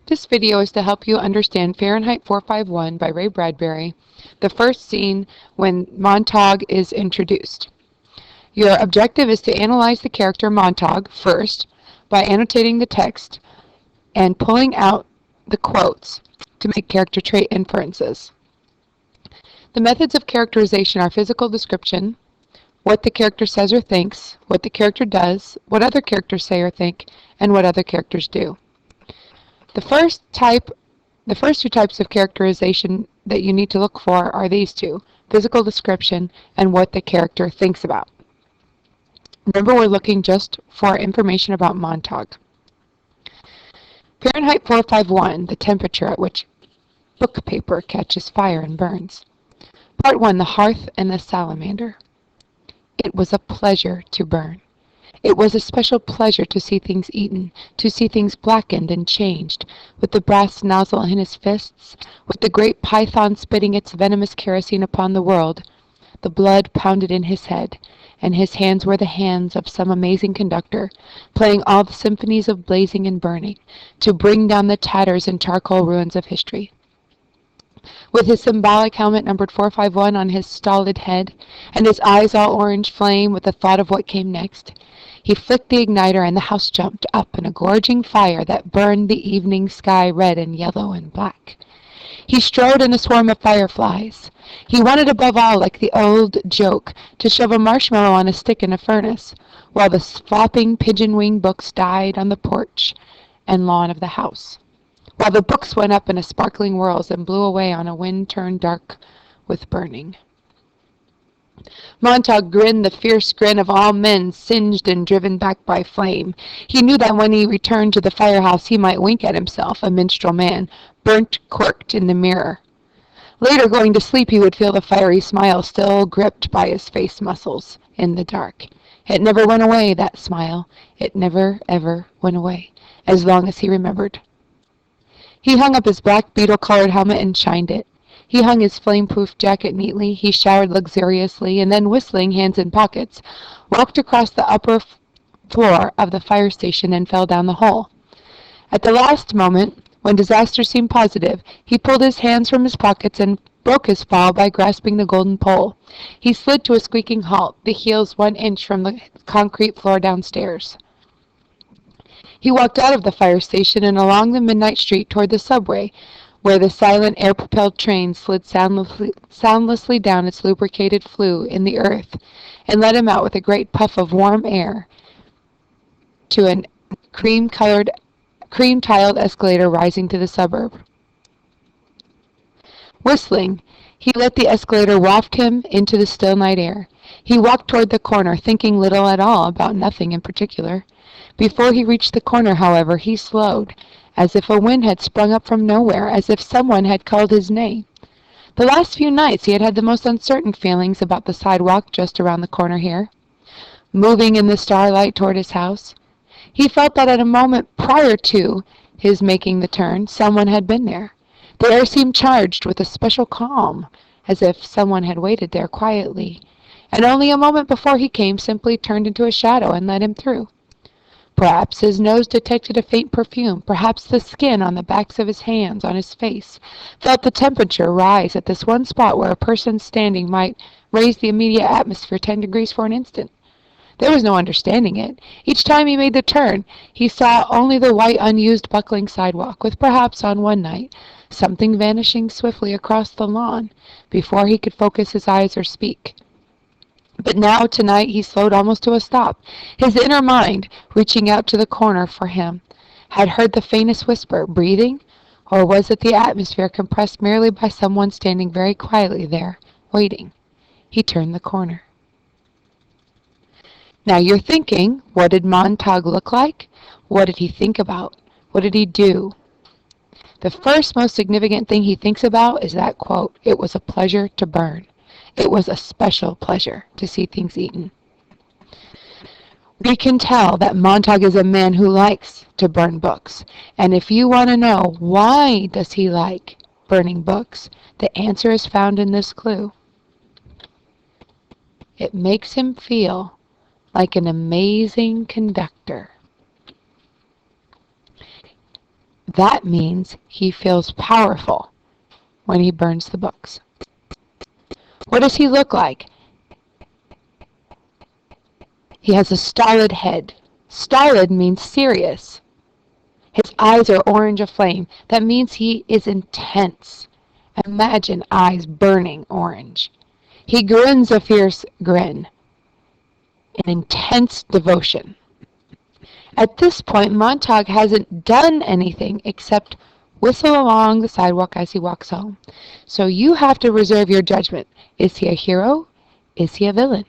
This video is to help you understand Fahrenheit 451 by Ray Bradbury, the first scene when Montag is introduced. Your objective is to analyze the character Montag first by annotating the text and pulling out the quotes to make character trait inferences. The methods of characterization are physical description, what the character says or thinks, what the character does, what other characters say or think, and what other characters do. The first two types of characterization that you need to look for are these two: physical description and what the character thinks about. Remember, we're looking just for information about Montag. Fahrenheit 451, the temperature at which book paper catches fire and burns. Part 1, the hearth and the salamander. It was a pleasure to burn. It was a special pleasure to see things eaten, to see things blackened and changed, with the brass nozzle in his fists, with the great python spitting its venomous kerosene upon the world. The blood pounded in his head, and his hands were the hands of some amazing conductor, playing all the symphonies of blazing and burning, to bring down the tatters and charcoal ruins of history. With his symbolic helmet numbered 451 on his stolid head, and his eyes all orange flame with the thought of what came next, he flicked the igniter and the house jumped up in a gorging fire that burned the evening sky red and yellow and black. He strode in a swarm of fireflies. He wanted above all, like the old joke, to shove a marshmallow on a stick in a furnace, while the flopping pigeon-wing books died on the porch and lawn of the house, while the books went up in a sparkling whirls and blew away on a wind turned dark with burning. Montag grinned the fierce grin of all men singed and driven back by flame. He knew that when he returned to the firehouse he might wink at himself, a minstrel man, burnt corked in the mirror. Later, going to sleep, he would feel the fiery smile still gripped by his face muscles in the dark. It never went away, that smile. It never, ever went away, as long as he remembered. He hung up his black beetle-colored helmet and shined it. He hung his flame-proof jacket neatly. He showered luxuriously, and then, whistling, hands in pockets, walked across the upper floor of the fire station and fell down the hole. At the last moment, when disaster seemed positive, he pulled his hands from his pockets and broke his fall by grasping the golden pole. He slid to a squeaking halt, the heels 1 inch from the concrete floor downstairs. He walked out of the fire station and along the midnight street toward the subway, where the silent air-propelled train slid soundlessly down its lubricated flue in the earth and let him out with a great puff of warm air to a cream-tiled escalator rising to the suburb. Whistling, he let the escalator waft him into the still night air. He walked toward the corner, thinking little at all about nothing in particular. Before he reached the corner, however, he slowed, as if a wind had sprung up from nowhere, as if someone had called his name. The last few nights he had had the most uncertain feelings about the sidewalk just around the corner here. Moving in the starlight toward his house, he felt that at a moment prior to his making the turn, someone had been there. The air seemed charged with a special calm, as if someone had waited there quietly, and only a moment before he came simply turned into a shadow and let him through. Perhaps his nose detected a faint perfume. Perhaps the skin on the backs of his hands, on his face, felt the temperature rise at this one spot where a person standing might raise the immediate atmosphere 10 degrees for an instant. There was no understanding it. Each time he made the turn, he saw only the white, unused, buckling sidewalk, with perhaps, on one night, something vanishing swiftly across the lawn before he could focus his eyes or speak. But now, tonight, he slowed almost to a stop. His inner mind, reaching out to the corner for him, had heard the faintest whisper. Breathing? Or was it the atmosphere compressed merely by someone standing very quietly there, waiting? He turned the corner. Now you're thinking, what did Montag look like? What did he think about? What did he do? The first most significant thing he thinks about is that quote, "It was a pleasure to burn." It was a special pleasure to see things eaten. We can tell that Montag is a man who likes to burn books. And if you want to know why does he like burning books, the answer is found in this clue. It makes him feel like an amazing conductor. That means he feels powerful when he burns the books. What does he look like? He has a stolid head. Stolid means serious. His eyes are orange aflame. That means he is intense. Imagine eyes burning orange. He grins a fierce grin, an intense devotion. At this point, Montag hasn't done anything except whistle along the sidewalk as he walks home. So you have to reserve your judgment. Is he a hero? Is he a villain?